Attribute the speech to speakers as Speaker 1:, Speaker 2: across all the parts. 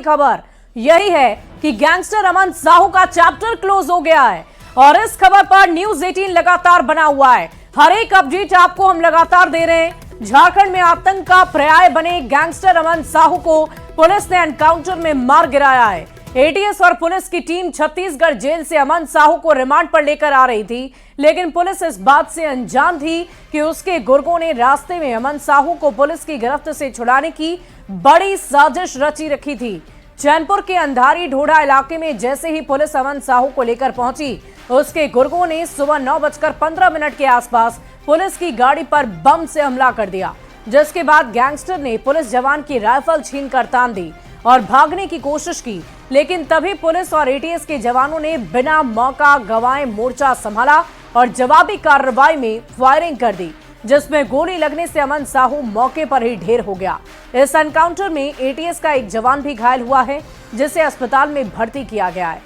Speaker 1: खबर यही है कि गैंगस्टर अमन साहू का चैप्टर क्लोज हो गया है और इस खबर पर न्यूज 18 लगातार बना हुआ है। हर एक अपडेट आपको हम लगातार दे रहे हैं। झारखंड में आतंक का पर्याय बने गैंगस्टर अमन साहू को पुलिस ने एनकाउंटर में मार गिराया है। एटीएस और पुलिस की टीम छत्तीसगढ़ जेल से अमन साहू को रिमांड पर लेकर आ रही थी, लेकिन पुलिस इस बात से अनजान थी कि उसके गुर्गों ने रास्ते में अमन साहू को पुलिस की गिरफ्त से छुड़ाने की बड़ी साजिश रची रखी थी। चैनपुर के अंधारी ढोड़ा इलाके में जैसे ही पुलिस अमन साहू को लेकर पहुंची, उसके गुर्गों ने सुबह 9:15 के आसपास पुलिस की गाड़ी पर बम से हमला कर दिया, जिसके बाद गैंगस्टर ने पुलिस जवान की राइफल छीनकर तान दी और भागने की कोशिश की, लेकिन तभी पुलिस और एटीएस के जवानों ने बिना मौका गंवाए मोर्चा संभाला और जवाबी कार्रवाई में फायरिंग कर दी, जिसमें गोली लगने से अमन साहू मौके पर ही ढेर हो गया। इस एनकाउंटर में एटीएस का एक जवान भी घायल हुआ है, जिसे अस्पताल में भर्ती किया गया है।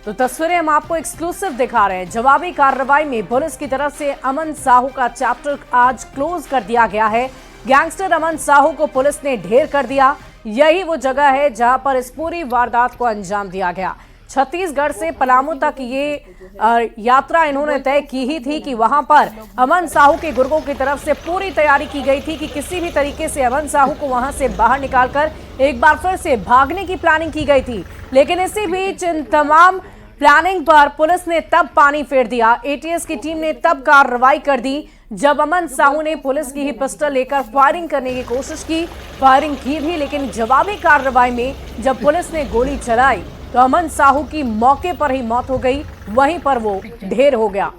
Speaker 1: तो तस्वीरें हम आपको एक्सक्लूसिव दिखा रहे हैं। जवाबी कार्रवाई में पुलिस की तरफ से अमन साहू का चैप्टर आज क्लोज कर दिया गया है। गैंगस्टर अमन साहू को पुलिस ने ढेर कर दिया। यही वो जगह है जहां पर इस पूरी वारदात को अंजाम दिया गया। छत्तीसगढ़ से पलामू तक ये यात्रा इन्होंने तय की ही थी कि वहां पर अमन साहू के गुर्गों की तरफ से पूरी तैयारी की गई थी कि किसी भी तरीके से अमन साहू को वहां से बाहर निकालकर एक बार फिर से भागने की प्लानिंग की गई थी। लेकिन इसी बीच इन तमाम प्लानिंग पर पुलिस ने तब पानी फेर दिया। एटीएस की टीम ने तब कार्रवाई कर दी जब अमन साहू ने पुलिस की ही पिस्टल लेकर फायरिंग करने की कोशिश की। फायरिंग की भी, लेकिन जवाबी कार्रवाई में जब पुलिस ने गोली चलाई तो अमन साहू की मौके पर ही मौत हो गई, वहीं पर वो ढेर हो गया।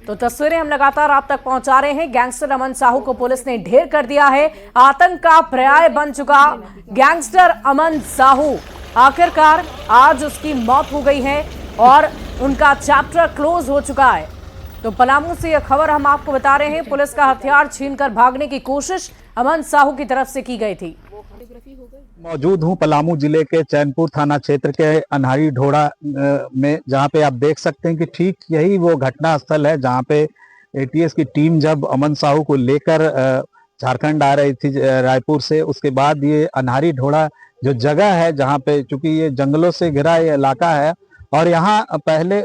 Speaker 1: तो तस्वीरें हम लगातार आप तक पहुंचा रहे हैं। गैंगस्टर अमन साहू को पुलिस ने ढेर कर दिया है। आतंक का पर्याय बन चुका गैंगस्टर अमन साहू, आखिरकार आज उसकी मौत हो गई है और उनका चैप्टर क्लोज हो चुका है। तो पलामू से यह खबर हम आपको बता रहे हैं। पुलिस का हथियार छीनकर भागने की कोशिश अमन साहू की तरफ से की गई थी।
Speaker 2: मौजूद हूं पलामू जिले के चैनपुर थाना क्षेत्र के अनहारी ढोड़ा में, जहां पे आप देख सकते हैं कि ठीक यही वो घटना स्थल है जहां पे एटीएस की टीम जब अमन साहू को लेकर झारखंड आ रही थी रायपुर से, उसके बाद ये अनहारी ढोड़ा जो जगह है जहां पे, चूंकि ये जंगलों से घिरा ये इलाका है और यहाँ पहले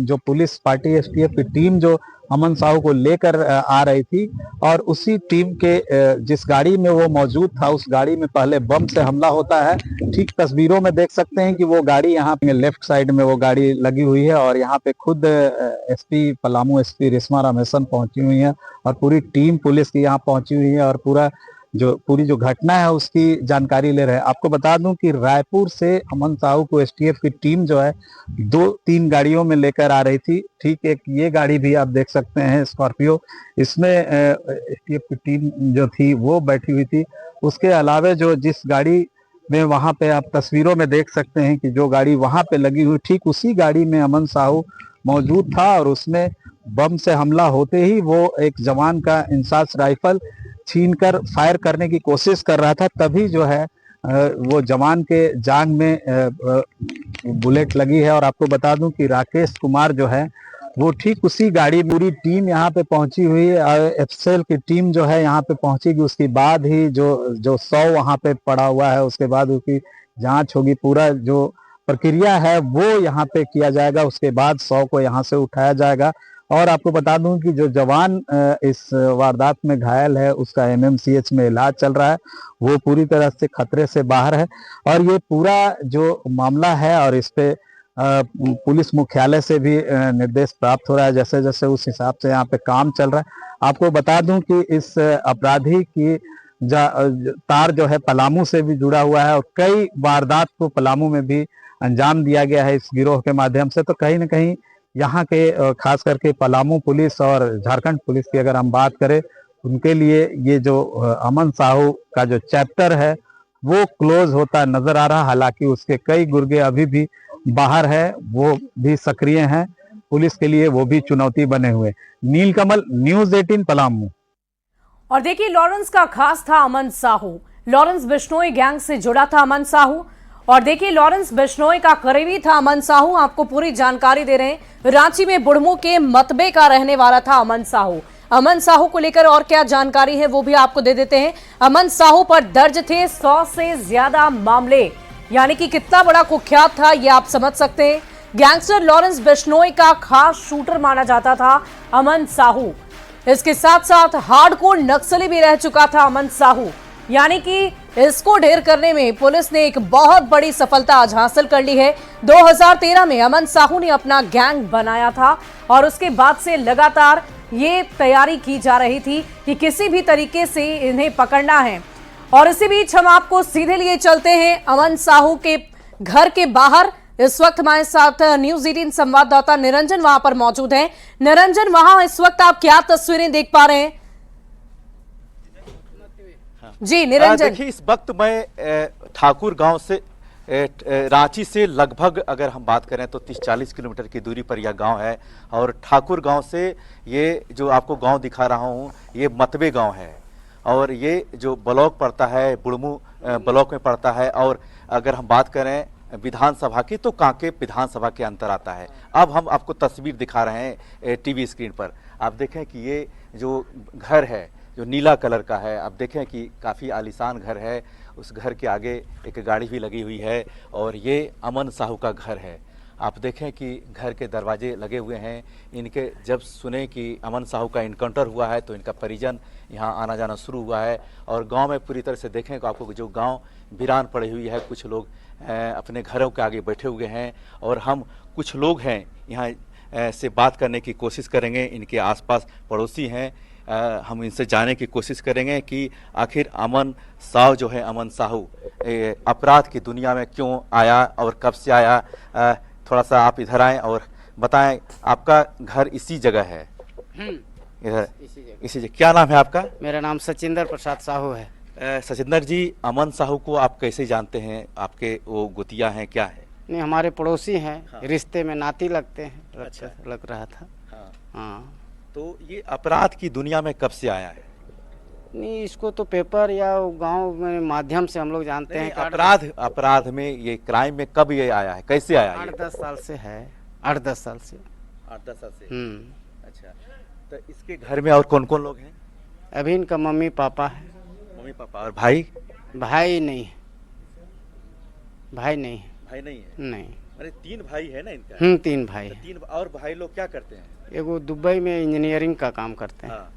Speaker 2: जो पुलिस पार्टी एसटीएफ की टीम जो अमन साहू को लेकर आ रही थी और उसी टीम के जिस गाड़ी में वो मौजूद था, उस गाड़ी में पहले बम से हमला होता है। ठीक तस्वीरों में देख सकते हैं कि वो गाड़ी यहाँ पे लेफ्ट साइड में वो गाड़ी लगी हुई है और यहाँ पे खुद एसपी पलामू एसपी रेशमा रामेसन पहुंची हुई है और पूरी टीम पुलिस की यहाँ पहुंची हुई है और पूरी जो घटना है उसकी जानकारी ले रहे हैं। आपको बता दूं कि रायपुर से अमन साहू को एसटीएफ की टीम जो है 2-3 गाड़ियों में लेकर आ रही थी। ठीक एक ये गाड़ी भी आप देख सकते हैं स्कॉर्पियो, इसमें एसटीएफ की टीम जो थी वो बैठी हुई थी। उसके अलावा जो जिस गाड़ी में वहां पे आप तस्वीरों में देख सकते हैं कि जो गाड़ी वहां पे लगी हुई, ठीक उसी गाड़ी में अमन साहू मौजूद था और उसमें बम से हमला होते ही वो एक जवान का इंसास राइफल छीनकर फायर करने की कोशिश कर रहा था। तभी जो है वो जवान के जांग में बुलेट लगी है और आपको बता दूं कि राकेश कुमार जो है वो ठीक उसी गाड़ी, पूरी टीम यहाँ पे पहुंची हुई है। एफएसएल की टीम जो है यहाँ पे पहुंचेगी, उसके बाद ही जो 100 वहाँ पे पड़ा हुआ है उसके बाद उसकी जांच होगी। पूरा जो प्रक्रिया है वो यहाँ पे किया जाएगा, उसके बाद 100 को यहाँ से उठाया जाएगा। और आपको बता दूं कि जो जवान इस वारदात में घायल है उसका एमएमसीएच में इलाज चल रहा है, वो पूरी तरह से खतरे से बाहर है। और ये पूरा जो मामला है और इस पे पुलिस मुख्यालय से भी निर्देश प्राप्त हो रहा है, जैसे जैसे उस हिसाब से यहाँ पे काम चल रहा है। आपको बता दूं कि इस अपराधी की तार जो है पलामू से भी जुड़ा हुआ है और कई वारदात को पलामू में भी अंजाम दिया गया है इस गिरोह के माध्यम से। तो कहीं ना कहीं यहाँ के खास करके पलामू पुलिस और झारखंड पुलिस की अगर हम बात करें, उनके लिए ये जो अमन साहू का जो चैप्टर है वो क्लोज होता नजर आ रहा। हालांकि उसके कई गुर्गे अभी भी बाहर है, वो भी सक्रिय हैं, पुलिस के लिए वो भी चुनौती बने हुए। नीलकमल, न्यूज 18 पलामू।
Speaker 1: और देखिए, लॉरेंस का खास था अमन साहू। लॉरेंस बिश्नोई गैंग से जुड़ा था अमन साहू और देखिए, लॉरेंस बिश्नोई का करीबी था अमन साहू। आपको पूरी जानकारी दे रहे हैं। रांची में बुढ़मू के मतबे का रहने वाला था अमन साहू। अमन साहू को लेकर और क्या जानकारी है वो भी आपको दे देते हैं। अमन साहू पर दर्ज थे 100 से ज्यादा मामले। यानी कि कितना बड़ा कुख्यात था ये आप समझ सकते हैं। गैंगस्टर लॉरेंस बिश्नोई का खास शूटर माना जाता था अमन साहू। इसके साथ साथ हार्डकोर नक्सली भी रह चुका था अमन साहू। यानी कि इसको ढेर करने में पुलिस ने एक बहुत बड़ी सफलता आज हासिल कर ली है। 2013 में अमन साहू ने अपना गैंग बनाया था और उसके बाद से लगातार ये तैयारी की जा रही थी कि किसी भी तरीके से इन्हें पकड़ना है। और इसी बीच हम आपको सीधे लिए चलते हैं अमन साहू के घर के बाहर। इस वक्त हमारे साथ न्यूज 18 संवाददाता निरंजन वहां पर मौजूद हैं। निरंजन, वहां इस वक्त आप क्या तस्वीरें देख पा रहे हैं? जी निरंजन।
Speaker 3: देखिए, इस वक्त मैं ठाकुर गांव से रांची से लगभग अगर हम बात करें तो 30-40 किलोमीटर की दूरी पर यह गांव है। और ठाकुर गांव से ये जो आपको गांव दिखा रहा हूं ये मतबे गांव है और ये जो ब्लॉक पड़ता है बुढ़मू ब्लॉक में पड़ता है। और अगर हम बात करें विधानसभा की तो कांके विधानसभा के अंतर आता है। अब हम आपको तस्वीर दिखा रहे हैं टीवी स्क्रीन पर। आप देखें कि ये जो घर है जो नीला कलर का है, आप देखें कि काफ़ी आलीशान घर है। उस घर के आगे एक गाड़ी भी लगी हुई है और ये अमन साहू का घर है। आप देखें कि घर के दरवाजे लगे हुए हैं। इनके जब सुने कि अमन साहू का इनकाउंटर हुआ है तो इनका परिजन यहाँ आना जाना शुरू हुआ है। और गांव में पूरी तरह से देखें तो आपको जो गांव वीरान पड़ी हुई है, कुछ लोग अपने घरों के आगे बैठे हुए हैं। और हम कुछ लोग हैं यहाँ से बात करने की कोशिश करेंगे। इनके आसपास पड़ोसी हैं, हम इनसे जानने की कोशिश करेंगे कि आखिर अमन साहू जो है अमन साहू अपराध की दुनिया में क्यों आया और कब से आया। थोड़ा सा आप इधर आएँ और बताएं। आपका घर इसी जगह है? इधर इसी जगह। क्या नाम है आपका?
Speaker 4: मेरा नाम सचिंदर प्रसाद साहू है।
Speaker 3: सचिंदर जी, अमन साहू को आप कैसे जानते हैं? आपके वो गुतिया हैं, क्या है?
Speaker 4: नहीं, हमारे पड़ोसी हैं।
Speaker 3: हाँ।
Speaker 4: रिश्ते में नाती लगते हैं।
Speaker 3: अच्छा।
Speaker 4: लग रहा था।
Speaker 3: हाँ।
Speaker 4: हाँ।
Speaker 3: तो ये अपराध की दुनिया में कब से आया है?
Speaker 4: नहीं, इसको तो पेपर या गांव में माध्यम से हम लोग जानते हैं कि
Speaker 3: अपराध में ये क्राइम में कब ये आया है, कैसे आया?
Speaker 4: 8-10 साल से है। 8-10 साल से।
Speaker 3: 8-10 साल से।
Speaker 4: हम्म।
Speaker 3: अच्छा, तो इसके घर में और कौन कौन लोग हैं?
Speaker 4: अभी इनका मम्मी पापा है।
Speaker 3: मम्मी पापा और भाई?
Speaker 4: भाई नहीं है। भाई नहीं है।
Speaker 3: भाई नहीं है?
Speaker 4: नहीं।
Speaker 3: अरे 3 भाई है ना इनका?
Speaker 4: 3 भाई
Speaker 3: तो
Speaker 4: है।
Speaker 3: 3 और भाई लोग क्या करते हैं?
Speaker 4: एगो दुबई में इंजीनियरिंग का काम करते हैं।
Speaker 3: हाँ।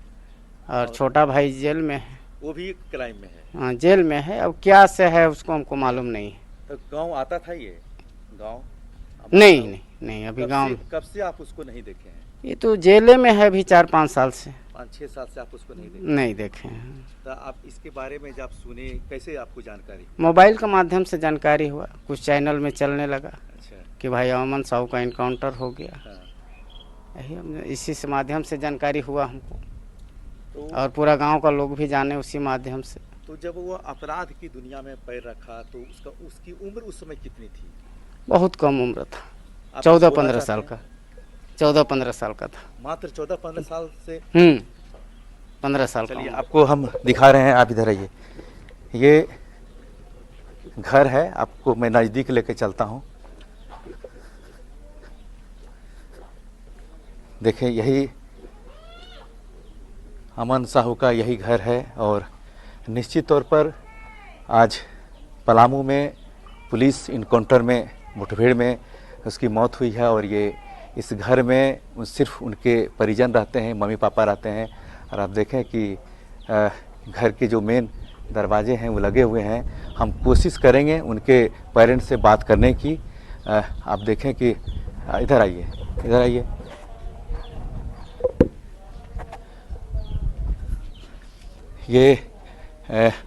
Speaker 4: और छोटा भाई जेल में है।
Speaker 3: वो भी क्राइम में है?
Speaker 4: हाँ, जेल में है। अब क्या से है उसको हमको मालूम नहीं है।
Speaker 3: तो गांव आता था ये गांव?
Speaker 4: नहीं, अभी गांव
Speaker 3: कब से आप उसको नहीं देखे हैं?
Speaker 4: ये तो जेले में है अभी 4-5 साल से।
Speaker 3: 5-6 साल से आप उसको नहीं देखे?
Speaker 4: नहीं देखे हैं।
Speaker 3: तो आप इसके बारे में जब सुने कैसे आपको जानकारी?
Speaker 4: मोबाइल के माध्यम से जानकारी हुआ, कुछ चैनल में चलने लगा
Speaker 3: अच्छा।
Speaker 4: कि भाई अमन साहू का इनकाउंटर हो गया।
Speaker 3: हाँ।
Speaker 4: यही हमने इसी से माध्यम से जानकारी हुआ हमको।
Speaker 3: तो
Speaker 4: और पूरा गांव का लोग भी जाने उसी माध्यम से।
Speaker 3: तो जब वो अपराध की दुनिया में पैर रखा तो उसकी उम्र उस समय कितनी थी?
Speaker 4: बहुत कम उम्र था,
Speaker 3: आप
Speaker 4: 14-15
Speaker 3: बोला
Speaker 4: साल
Speaker 3: चाहते
Speaker 4: का। 14-15 साल का था।
Speaker 3: हैं? मात्र 14-15 साल से?
Speaker 4: 15 साल का
Speaker 3: चलिए
Speaker 4: उम्र।
Speaker 3: आपको हम दिखा रहे हैं, आप इधर आइए। ये घर है, आपको मैं नज़दीक लेके चलता हूँ। देखें, यही अमन साहू का यही घर है। और निश्चित तौर पर आज पलामू में पुलिस इनकाउंटर में मुठभेड़ में उसकी मौत हुई है। और ये इस घर में सिर्फ उनके परिजन रहते हैं, मम्मी पापा रहते हैं। और आप देखें कि घर के जो मेन दरवाजे हैं वो लगे हुए हैं। हम कोशिश करेंगे उनके पेरेंट्स से बात करने की। आप देखें कि इधर आइए, इधर आइए। ये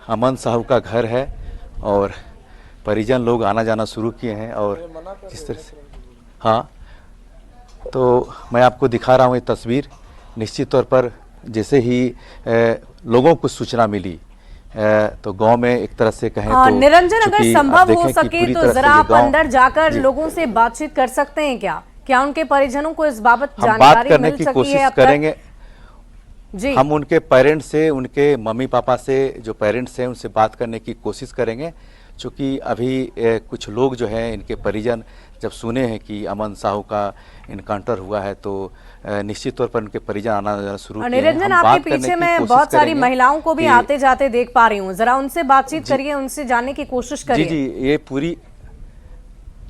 Speaker 3: अमन साहू का घर है और परिजन लोग आना जाना शुरू किए हैं। और जिस तरह से, हाँ, तो मैं आपको दिखा रहा हूँ ये तस्वीर। निश्चित तौर पर जैसे ही लोगों को सूचना मिली तो गांव में एक तरह से कहें तो
Speaker 1: निरंजन, अगर
Speaker 3: चूंकि आप
Speaker 1: संभव हो
Speaker 3: देखें कि
Speaker 1: सके
Speaker 3: पूरी
Speaker 1: तो
Speaker 3: तरह से
Speaker 1: जरा
Speaker 3: ये
Speaker 1: आप
Speaker 3: गांव-
Speaker 1: अंदर जाकर
Speaker 3: जी।
Speaker 1: लोगों से बातचीत कर सकते हैं क्या उनके परिजनों को इस बाबत
Speaker 3: हम बात
Speaker 1: जानकारी
Speaker 3: करने
Speaker 1: मिल
Speaker 3: की
Speaker 1: सकी है
Speaker 3: कोशिश
Speaker 1: अब तक?
Speaker 3: करेंगे।
Speaker 1: जी।
Speaker 3: हम उनके पेरेंट्स से, उनके मम्मी पापा से, जो पेरेंट्स हैं उनसे बात करने की कोशिश करेंगे। चूँकि अभी कुछ लोग जो हैं इनके परिजन जब सुने हैं कि अमन साहू का इनकाउंटर हुआ है तो निश्चित तौर पर उनके परिजन आना जाना शुरू किए हैं।
Speaker 1: निरंजन,
Speaker 3: हम
Speaker 1: आपके
Speaker 3: बात करने
Speaker 1: पीछे
Speaker 3: की
Speaker 1: मैं
Speaker 3: कोशिश
Speaker 1: बहुत सारी
Speaker 3: करेंगे
Speaker 1: महिलाओं को भी
Speaker 3: कि-
Speaker 1: आते जाते देख पा रही हूँ, जरा उनसे बातचीत करिए, उनसे जानने की कोशिश
Speaker 3: जी
Speaker 1: करिए।
Speaker 3: जी, ये पूरी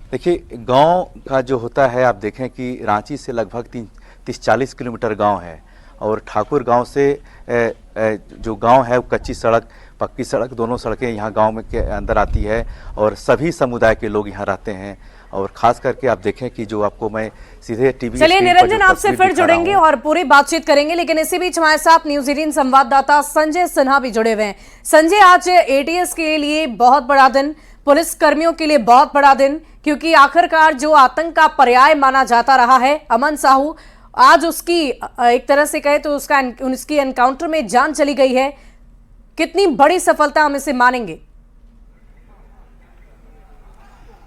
Speaker 3: देखिए, गांव का जो होता है, आप देखें कि रांची से लगभग 30-40 किलोमीटर गांव है और ठाकुर गांव से जो गांव है वो कच्ची सड़क, पक्की सड़क, दोनों सड़कें यहाँ गांव में के अंदर आती है और सभी समुदाय के लोग यहाँ रहते हैं। और खास करके आप देखें कि जो आपको मैं सीधे टीवी
Speaker 1: चलिए निरंजन, आपसे फिर जुड़ेंगे और पूरी बातचीत करेंगे, लेकिन इसी बीच हमारे साथ न्यूज 18 संवाददाता संजय सिन्हा भी जुड़े हुए हैं। संजय, आज एटीएस के लिए बहुत बड़ा दिन, पुलिस कर्मियों के लिए बहुत बड़ा दिन, क्योंकि आखिरकार जो आतंक का पर्याय माना जाता रहा है अमन साहू, आज उसकी एक तरह से कहे तो उसकी एनकाउंटर में जान चली गई है। कितनी बड़ी सफलता हम इसे मानेंगे?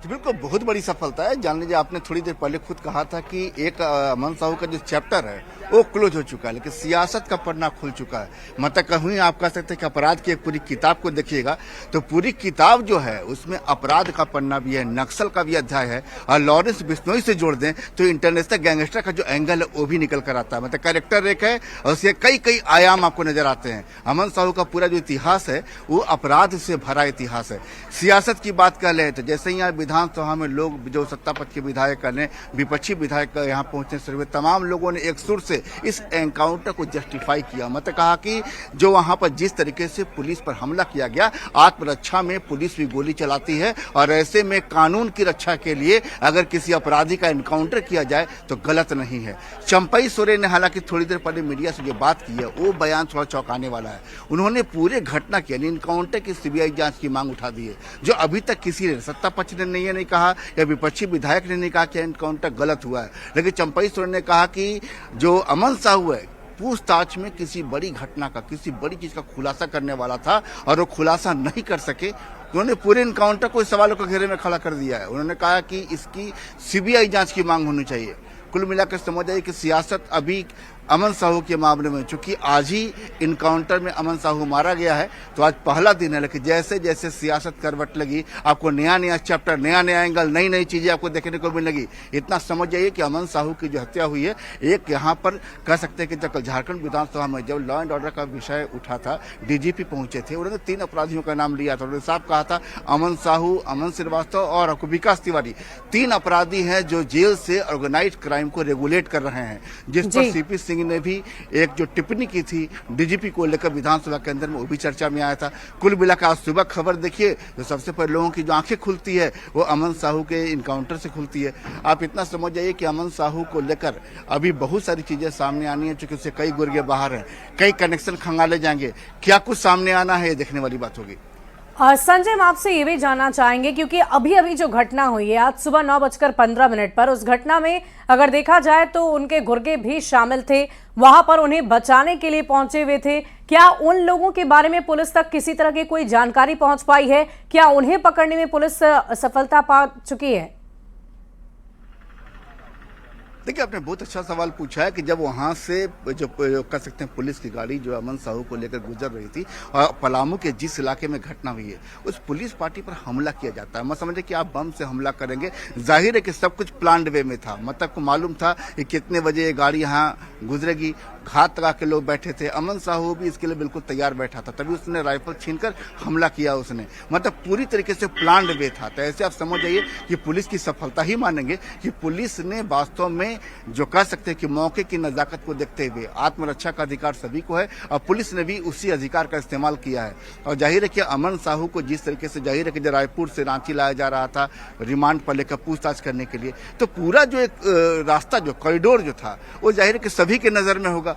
Speaker 5: बिल्कुल बहुत बड़ी सफलता है। जान लीजिए, आपने थोड़ी देर पहले खुद कहा था कि एक अमन साहू का जो चैप्टर है वो क्लोज हो चुका है, लेकिन सियासत का पन्ना खुल चुका है। मतलब कहीं आप कह सकते हैं कि अपराध की एक पूरी किताब को देखिएगा तो पूरी किताब जो है उसमें अपराध का पन्ना भी है, नक्सल का भी अध्याय है, और लॉरेंस बिश्नोई से जोड़ दें तो इंटरनेशनल गैंगस्टर का जो एंगल है वो भी निकल कर आता है। मतलब कैरेक्टर एक है और उसके कई कई आयाम आपको नजर आते हैं। अमन साहू का पूरा जो इतिहास है वो अपराध से भरा इतिहास है। सियासत की बात कर ले तो जैसे ही यहाँ विधानसभा में लोग जो सत्ता पक्ष के विधायक करने, विपक्षी विधायक यहाँ पहुंचे, सर्वे तमाम लोगों ने एक सुर से इस एनकाउंटर को जस्टिफाई किया। मतलब कहा कि जो वहां पर जिस तरीके से पुलिस पर हमला किया गया, आत्मरक्षा में पुलिस भी गोली चलाती है और ऐसे में कानून की रक्षा के लिए अगर किसी अपराधी का एनकाउंटर किया जाए तो गलत नहीं है। चंपई सोरेन ने हालांकि थोड़ी देर पहले मीडिया से जो बात की है वो बयान थोड़ा चौंकाने वाला है। उन्होंने पूरे घटना की एनकाउंटर की सीबीआई जांच की मांग उठा दी है, जो अभी तक किसी ने, सत्ता पक्ष ने नहीं कहा या विपक्षी विधायक ने नहीं कहा कि एनकाउंटर गलत हुआ है। लेकिन चंपई सोरेन ने कहा कि जो अमन साहू है पूछताछ में किसी बड़ी घटना का, किसी बड़ी चीज का खुलासा करने वाला था और वो खुलासा नहीं कर सके। उन्होंने पूरे एनकाउंटर को सवालों के घेरे में खड़ा कर दिया है। उन्होंने कहा कि इसकी सीबीआई जांच की मांग होनी चाहिए। कुल मिलाकर समझ आइए कि सियासत अभी अमन साहू के मामले में, चूंकि आज ही इनकाउंटर में अमन साहू मारा गया है तो आज पहला दिन है, लेकिन जैसे जैसे सियासत करवट लगी आपको नया नया चैप्टर, नया नया एंगल, नई नई चीजें आपको देखने को मिलेगी। इतना समझ जाइए कि अमन साहू की जो हत्या हुई है, एक यहाँ पर कह सकते हैं कि जब झारखंड विधानसभा में जब लॉ एंड ऑर्डर का विषय उठा था, डीजीपी पहुंचे थे, उन्होंने 3 अपराधियों का नाम लिया था। उन्होंने साफ कहा था अमन साहू, अमन श्रीवास्तव और विकास तिवारी 3 अपराधी हैं जो जेल से ऑर्गेनाइज क्राइम को रेगुलेट कर रहे हैं, जिस पर सीपी सिंह ने भी एक जो टिप्पणी की थी डीजीपी को लेकर विधानसभा के अंदर में, वो भी चर्चा में आया था। कुल मिलाकर आज सुबह खबर देखिए तो सबसे पहले लोगों की जो आंखें खुलती है वो अमन साहू के इनकाउंटर से खुलती है। आप इतना समझ जाइए कि अमन साहू को लेकर अभी बहुत सारी चीजें सामने आनी है, चूंकि उससे कई गुर्गे बाहर हैं, कई कनेक्शन खंगाले जाएंगे। क्या कुछ सामने आना है ये देखने वाली बात होगी।
Speaker 1: संजय, हम आपसे ये भी जानना चाहेंगे, क्योंकि अभी अभी जो घटना हुई है आज सुबह 9:15 पर, उस घटना में अगर देखा जाए तो उनके गुर्गे भी शामिल थे, वहां पर उन्हें बचाने के लिए पहुंचे हुए थे। क्या उन लोगों के बारे में पुलिस तक किसी तरह की कोई जानकारी पहुंच पाई है? क्या उन्हें पकड़ने में पुलिस सफलता पा चुकी है?
Speaker 5: देखिए, आपने बहुत अच्छा सवाल पूछा है कि जब वहां से जो कह सकते हैं पुलिस की गाड़ी जो अमन साहू को लेकर गुजर रही थी और पलामू के जिस इलाके में घटना हुई है उस पुलिस पार्टी पर हमला किया जाता है। मैं समझे कि आप बम से हमला करेंगे, जाहिर है कि सब कुछ प्लान्ड वे में था। मतलब को मालूम था कि कितने बजे ये गाड़ी यहाँ गुजरेगी, घात लगा के लोग बैठे थे। अमन साहू भी इसके लिए बिल्कुल तैयार बैठा था, तभी उसने राइफल छीनकर हमला किया उसने। मतलब पूरी तरीके से प्लान्ड वे था। तो ऐसे आप समझ जाइए कि पुलिस की सफलता ही मानेंगे कि पुलिस ने वास्तव में जो कह सकते हैं कि मौके की नजाकत को देखते हुए, आत्मरक्षा का अधिकार सभी को है और पुलिस ने भी उसी अधिकार का इस्तेमाल किया है। और जाहिर है कि अमन साहू को जिस तरीके से, जाहिर है कि रायपुर से रांची लाया जा रहा था रिमांड पर लेकर पूछताछ करने के लिए, तो पूरा जो एक रास्ता, जो कॉरिडोर जो था, वो जाहिर है कि सभी के नजर में होगा।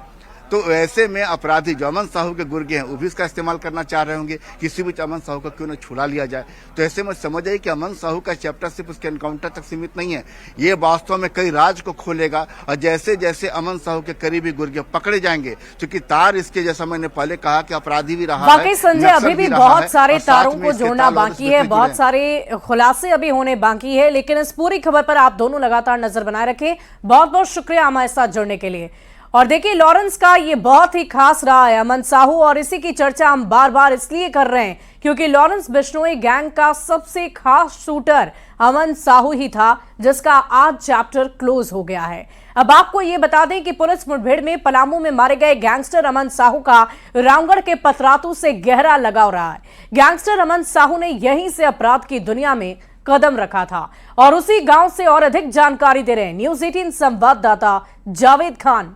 Speaker 5: तो ऐसे में अपराधी जो अमन साहू के गुर्गे हैं वो भी इसका इस्तेमाल करना चाह रहे होंगे, किसी भी अमन साहू का क्यों न छुड़ा लिया जाए। तो ऐसे में समझ आइए कि अमन साहू का चैप्टर सिर्फ उसके एनकाउंटर तक सीमित नहीं है, ये वास्तव में कई राज को खोलेगा। और जैसे जैसे अमन साहू के करीबी गुर्गे पकड़े जाएंगे, क्योंकि तार इसके, जैसा मैंने पहले कहा कि अपराधी भी रहा
Speaker 1: है, संजय अभी भी बहुत सारे तारों को जोड़ना बाकी है, बहुत सारे खुलासे अभी होने बाकी है। लेकिन इस पूरी खबर पर आप दोनों लगातार नजर बनाए रखें। बहुत बहुत शुक्रिया हमारे साथ जुड़ने के लिए। और देखिए, लॉरेंस का ये बहुत ही खास रहा है अमन साहू, और इसी की चर्चा हम बार बार इसलिए कर रहे हैं क्योंकि लॉरेंस बिश्नोई गैंग का सबसे खास शूटर अमन साहू ही था, जिसका आज चैप्टर क्लोज हो गया है। अब आपको ये बता दें कि पुलिस मुठभेड़ में पलामू में मारे गए गैंगस्टर अमन साहू का रामगढ़ के पतरातू से गहरा लगाव रहा है। गैंगस्टर अमन साहू ने यहीं से अपराध की दुनिया में कदम रखा था। और उसी गांव से और अधिक जानकारी दे रहे हैं न्यूज 18 संवाददाता जावेद खान।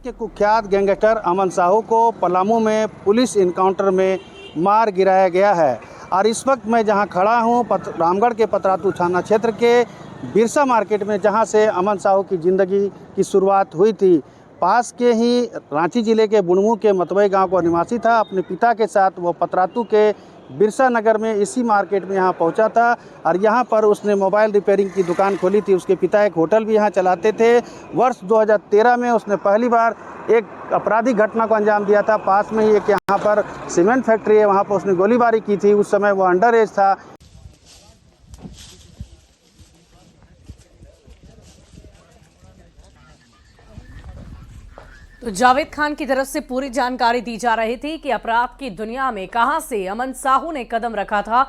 Speaker 6: के कुख्यात गैंगस्टर अमन साहू को पलामू में पुलिस इनकाउंटर में मार गिराया गया है। और इस वक्त मैं जहां खड़ा हूं रामगढ़ के पतरातू थाना क्षेत्र के बिरसा मार्केट में, जहां से अमन साहू की ज़िंदगी की शुरुआत हुई थी। पास के ही रांची जिले के बुणमू के मतवई गांव का निवासी था। अपने पिता के साथ वो पतरातू के बिरसा नगर में इसी मार्केट में यहाँ पहुँचा था और यहाँ पर उसने मोबाइल रिपेयरिंग की दुकान खोली थी। उसके पिता एक होटल भी यहाँ चलाते थे। वर्ष 2013 में उसने पहली बार एक आपराधिक घटना को अंजाम दिया था। पास में ही एक यहाँ पर सीमेंट फैक्ट्री है, वहाँ पर उसने गोलीबारी की थी। उस समय वो अंडर एज था।
Speaker 1: तो जावेद खान की तरफ से पूरी जानकारी दी जा रही थी कि अपराध की दुनिया में कहां से अमन साहू ने कदम रखा था।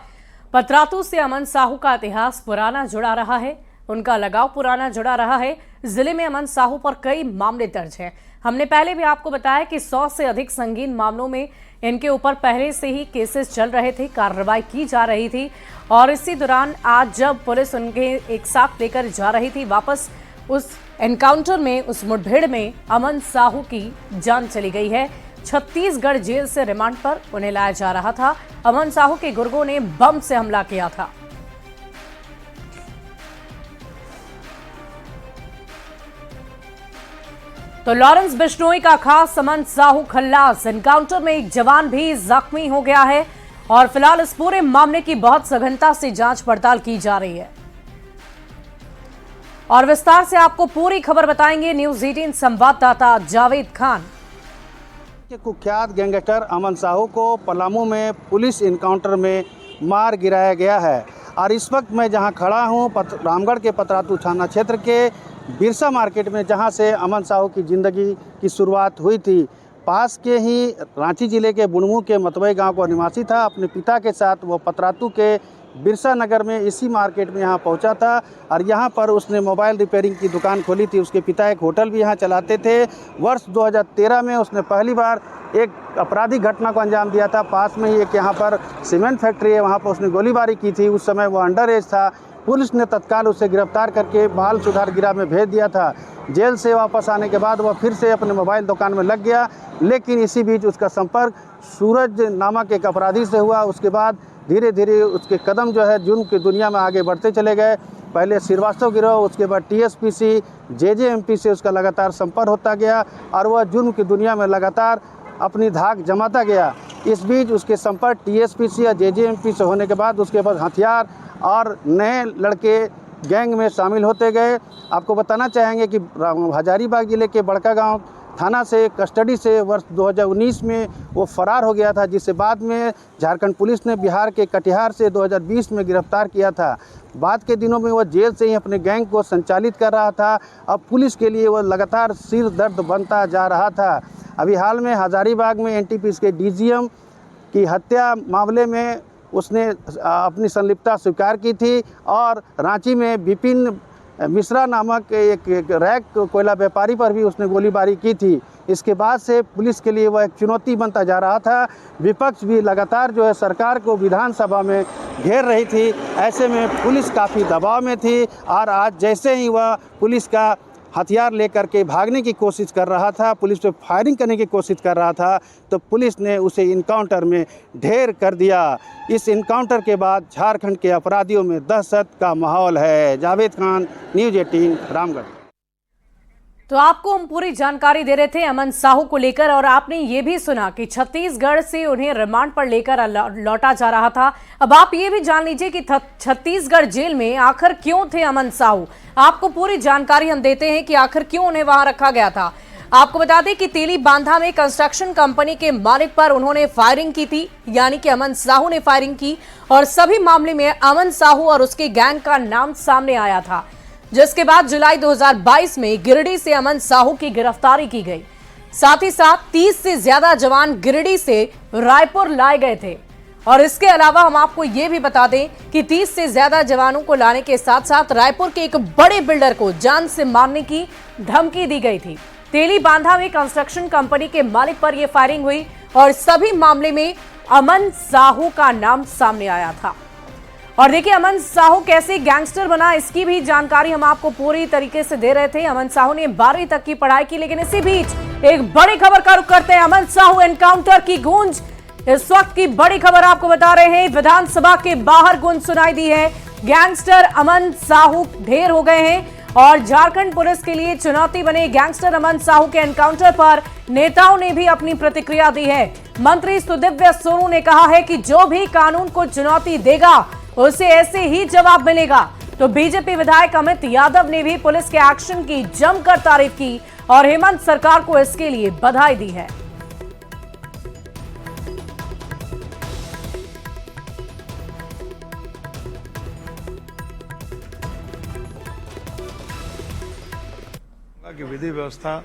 Speaker 1: पतरातू से अमन साहू का इतिहास पुराना जुड़ा रहा है, उनका लगाव पुराना जुड़ा रहा है। जिले में अमन साहू पर कई मामले दर्ज हैं। हमने पहले भी आपको बताया कि 100 से अधिक संगीन मामलों में इनके ऊपर पहले से ही केसेस चल रहे थे, कार्रवाई की जा रही थी। और इसी दौरान आज जब पुलिस उनके एक साथ लेकर जा रही थी वापस, उस एनकाउंटर में, उस मुठभेड़ में अमन साहू की जान चली गई है। छत्तीसगढ़ जेल से रिमांड पर उन्हें लाया जा रहा था। अमन साहू के गुर्गों ने बम से हमला किया था। तो लॉरेंस बिश्नोई का खास अमन साहू खल्लास। एनकाउंटर में एक जवान भी जख्मी हो गया है और फिलहाल इस पूरे मामले की बहुत सघनता से जांच पड़ताल की जा रही है। और विस्तार से आपको पूरी खबर बताएंगे न्यूज 18 संवाददाता जावेद खान।
Speaker 6: के कुख्यात गैंगस्टर अमन साहू को पलामू में पुलिस इनकाउंटर में मार गिराया गया है। और इस वक्त मैं जहां खड़ा हूं रामगढ़ के पतरातू थाना क्षेत्र के बिरसा मार्केट में, जहां से अमन साहू की ज़िंदगी की शुरुआत हुई थी। पास के ही रांची जिले के बुणमू के मतवई गांव का निवासी था। अपने पिता के साथ वो पतरातू के बिरसा नगर में इसी मार्केट में यहाँ पहुँचा था और यहाँ पर उसने मोबाइल रिपेयरिंग की दुकान खोली थी। उसके पिता एक होटल भी यहाँ चलाते थे। वर्ष 2013 में उसने पहली बार एक आपराधिक घटना को अंजाम दिया था। पास में ही एक यहाँ पर सीमेंट फैक्ट्री है, वहाँ पर उसने गोलीबारी की थी। उस समय वो अंडर एज था। पुलिस ने तत्काल उसे गिरफ्तार करके बाल सुधार गृह में भेज दिया था। जेल से वापस आने के बाद वह फिर से अपने मोबाइल दुकान में लग गया, लेकिन इसी बीच उसका संपर्क सूरज नामक एक अपराधी से हुआ। उसके बाद धीरे धीरे उसके कदम जो है जुर्म की दुनिया में आगे बढ़ते चले गए। पहले श्रीवास्तव गिरोह, उसके बाद टीएसपीसी, जेजेएमपी से उसका लगातार संपर्क होता गया और वह जुर्म की दुनिया में लगातार अपनी धाक जमाता गया। इस बीच उसके संपर्क टीएसपीसी या जेजेएमपी से होने के बाद उसके पास हथियार और नए लड़के गैंग में शामिल होते गए। आपको बताना चाहेंगे कि हजारीबाग जिले के बड़का गांव थाना से कस्टडी से वर्ष 2019 में वो फरार हो गया था, जिसे बाद में झारखंड पुलिस ने बिहार के कटिहार से 2020 में गिरफ्तार किया था। बाद के दिनों में वो जेल से ही अपने गैंग को संचालित कर रहा था। अब पुलिस के लिए वो लगातार सिर दर्द बनता जा रहा था। अभी हाल में हजारीबाग में एनटीपीसी के डीजीएम की हत्या मामले में उसने अपनी संलिप्तता स्वीकार की थी और रांची में विपिन मिश्रा नामक एक रैक कोयला व्यापारी पर भी उसने गोलीबारी की थी। इसके बाद से पुलिस के लिए वह एक चुनौती बनता जा रहा था। विपक्ष भी लगातार जो है सरकार को विधानसभा में घेर रही थी। ऐसे में पुलिस काफ़ी दबाव में थी और आज जैसे ही वह पुलिस का हथियार लेकर के भागने की कोशिश कर रहा था, पुलिस पे फायरिंग करने की कोशिश कर रहा था, तो पुलिस ने उसे इनकाउंटर में ढेर कर दिया। इस इनकाउंटर के बाद झारखंड के अपराधियों में दहशत का माहौल है। जावेद खान, न्यूज 18 रामगढ़।
Speaker 1: तो आपको हम पूरी जानकारी दे रहे थे अमन साहू को लेकर और आपने ये भी सुना कि छत्तीसगढ़ से उन्हें रिमांड पर लेकर लौटा जा रहा था। अब आप ये भी जान लीजिए कि छत्तीसगढ़ जेल में आखिर क्यों थे अमन साहू। आपको पूरी जानकारी हम देते हैं कि आखिर क्यों उन्हें वहां रखा गया था। आपको बता दें कि तेली बांधा में कंस्ट्रक्शन कंपनी के मालिक पर उन्होंने फायरिंग की थी, यानी कि अमन साहू ने फायरिंग की और सभी मामले में अमन साहू और उसके गैंग का नाम सामने आया था, जिसके बाद जुलाई 2022 में गिरिडीह से अमन साहू की गिरफ्तारी की गई। साथ ही साथ 30 से ज्यादा जवान गिरिडीह से रायपुर लाए गए थे। और इसके अलावा हम आपको ये भी बता दें कि 30 से ज्यादा जवानों को लाने के साथ साथ रायपुर के एक बड़े बिल्डर को जान से मारने की धमकी दी गई थी। तेली बांधा में कंस्ट्रक्शन कंपनी के मालिक पर यह फायरिंग हुई और सभी मामले में अमन साहू का नाम सामने आया था। और देखिए अमन साहू कैसे गैंगस्टर बना, इसकी भी जानकारी हम आपको पूरी तरीके से दे रहे थे। अमन साहू ने 12वीं तक की पढ़ाई की, लेकिन इसी बीच एक बड़ी खबर का रुख करते हैं। अमन साहू एनकाउंटर की गूंज, इस वक्त की बड़ी खबर आपको बता रहे हैं। विधानसभा के बाहर गूंज सुनाई दी है। गैंगस्टर अमन साहू ढेर हो गए हैं और झारखंड पुलिस के लिए चुनौती बने गैंगस्टर अमन साहू के एनकाउंटर पर नेताओं ने भी अपनी प्रतिक्रिया दी है। मंत्री सुदिव्य सोनू ने कहा है कि जो भी कानून को चुनौती देगा उसे ऐसे ही जवाब मिलेगा। तो बीजेपी विधायक अमित यादव ने भी पुलिस के एक्शन की जमकर तारीफ की और हेमंत सरकार को इसके लिए बधाई दी है।
Speaker 7: कि विधि व्यवस्था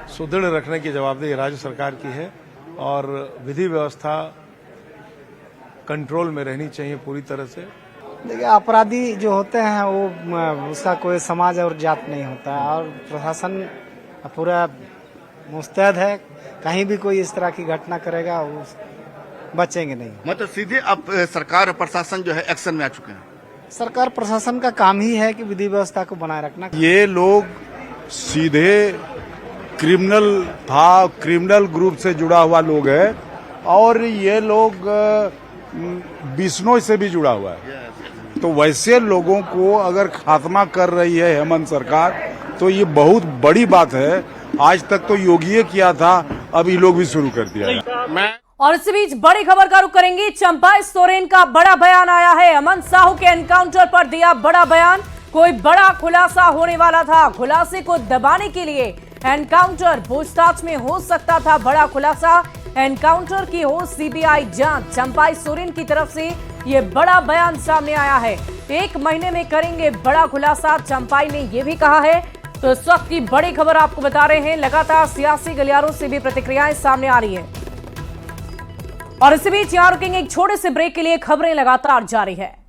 Speaker 7: सुदृढ़ रखने की जवाबदेही राज्य सरकार की है और विधि व्यवस्था कंट्रोल में रहनी चाहिए पूरी तरह से।
Speaker 8: देखिए अपराधी जो होते हैं वो उसका कोई समाज और जात नहीं होता है और प्रशासन पूरा मुस्तैद है। कहीं भी कोई इस तरह की घटना करेगा वो बचेंगे नहीं।
Speaker 5: मतलब सीधे अब सरकार और प्रशासन जो है एक्शन में आ चुके हैं।
Speaker 8: सरकार प्रशासन का काम ही है कि विधि व्यवस्था को बनाए रखना।
Speaker 9: ये लोग सीधे क्रिमिनल ग्रुप से जुड़ा हुआ लोग है और ये लोग बिश्नोई से भी जुड़ा हुआ है। तो वैसे लोगों को अगर खात्मा कर रही है हेमंत सरकार तो ये बहुत बड़ी बात है। आज तक तो योगी किया था, अब ये लोग भी शुरू कर दिया।
Speaker 1: और इसी बीच बड़ी खबर का रुख करेंगे। चंपाई सोरेन का बड़ा बयान आया है। अमन साहू के एनकाउंटर पर दिया बड़ा बयान। कोई बड़ा खुलासा होने वाला था, खुलासे को दबाने के लिए एनकाउंटर, पूछताछ में हो सकता था बड़ा खुलासा। एनकाउंटर की हो सीबीआई जांच, चंपाई सोरेन की तरफ से ये बड़ा बयान सामने आया है। 1 महीने में करेंगे बड़ा खुलासा, चंपाई ने यह भी कहा है। तो इस वक्त की बड़ी खबर आपको बता रहे हैं। लगातार सियासी गलियारों से भी प्रतिक्रियाएं सामने आ रही है और इसी बीच यहां रुकेंगे एक छोटे से ब्रेक के लिए। खबरें लगातार जारी है।